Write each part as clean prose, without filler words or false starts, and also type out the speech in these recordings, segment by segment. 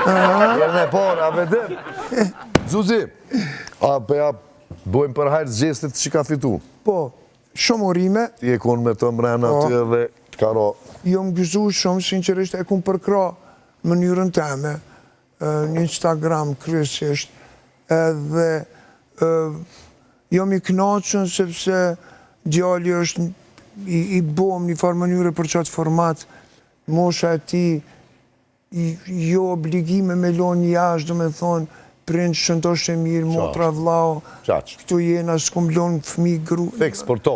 Herën e parë, a vedem. Zuzi, a përja bojmë për hajrë zgjestit që ka fitu? Po, shumë urime. Ti e konë me të mrena ty edhe karo. Jo më gëzu shumë, sinqerisht e kumë përkra mënyrën teme, një Instagram kryesisht, edhe jo më i knaqën sepse djali është i bom një farë mënyre për qatë format, mosha e ti, jo obligime me lonë jashtë, do me thonë, prind shëndosh e mirë, motra vlau, këtu jena, s'kum lonë fëmi gru. Fix për to,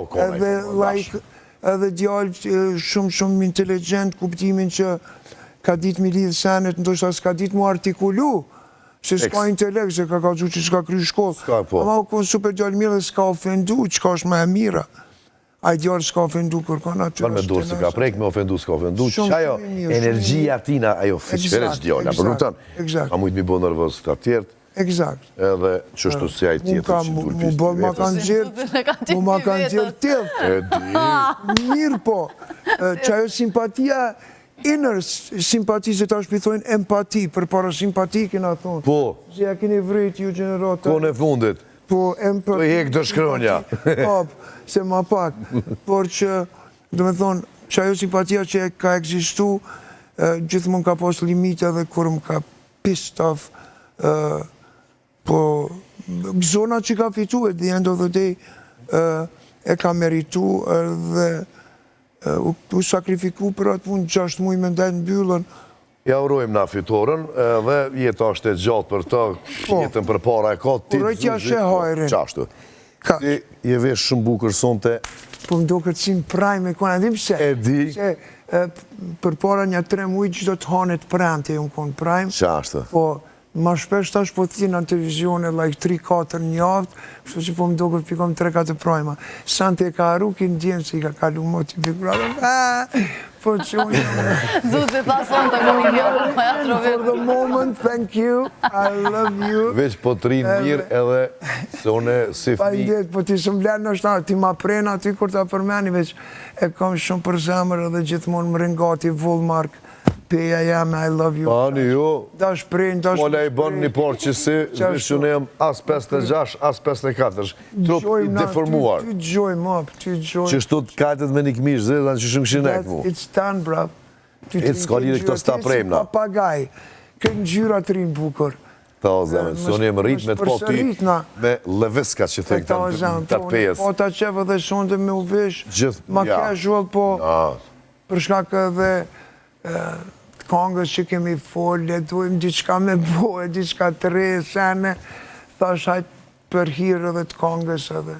edhe djallë shumë inteligent, kuptimin që ka ditë mi lidhë senet, ndoshta s'ka ditë mu artikulu, se s'ka intelekt, se ka gju që s'ka kry shkollë. Ama u konë super djallë mirë dhe s'ka ofendu, që ka është me e mira. A i djallë s'ka ofendu kërkon aty. Përme do si ka prejk me ofendu, s'ka ofendu, që ajo energjia tina, ajo fiqfereq djallë, për nuk tanë, ka mujtë mi bo nërvës të tjertë, edhe qështu si ajë tjetër që tulpisht të vetës. Mu ma kanë gjirë tjelë. Mirë po, që ajo simpatia, inër simpati, se ta shpithojnë empati, për para simpati kena thonë. Po. Se ja keni vrejt ju generata. Po në fundit. Po, empati. Po hek do shkronja. Po, se ma pak. Por që, do me thonë, që ajo simpatia që ka egzistu, gjithmonë ka pos limite dhe kur më ka pissed off, po, zona që ka fitu at the end of the day, e ka meritu dhe u sakrifiku për atë punë 6 muaj me ndajnë byllën. Ja urojmë na fitoren, dhe jetë ashtë e gjatë për ta, jetën për para e ka, ti të zuzit, qashtu. Ti je vesh shumë bukër sonte. Po më do këtë si në prajme, kona dim se. E di. Se për para një 3 muaj që do të hanet prante, ju më konë prajme. Qashtu. Po, ma shpesh tash po të në televizione, like 3-4 një avtë, kështu që po më do këtë pikom 3-4 prajma. Sante e ka arru, kinë djenë se i ka kalu moti figurata. Po që unë... Zuzi, ta sonte ku i gjallë, ma ja trovet. For the moment, thank you, I love you. Veç po të rinë mirë edhe se une si fmi. Pa i detë, po ti së mblerë në shtarë, ti ma prena aty kur ta përmeni, veç e kam shumë për zemër edhe gjithmonë më ringati vullmark. Peja jam, I love you. Pa një jo. Dash prejnë, dash... Mola i bën një porë që si, vishë unë jem as 56, as 54. Trup i deformuar. Ty gjojmë up, ty gjojmë. Që shtu të kajtet me një këmish zë, dhe që shumë këshin e këmu. It's done, bro. It's s'ka lidhe këto s'ta prejmna. Papagaj, këtë njyra të rinë bukur. Ta o zemë, së unë jem rrit me të po ty me leviska që thëjnë të pes. Po ta qefë dhe sonde me u vish, ma casual, po përshka këdhe kongës që kemi folë, duhem diçka me bojë, diçka të re, sene, thash hajtë për hirë edhe të kongës edhe.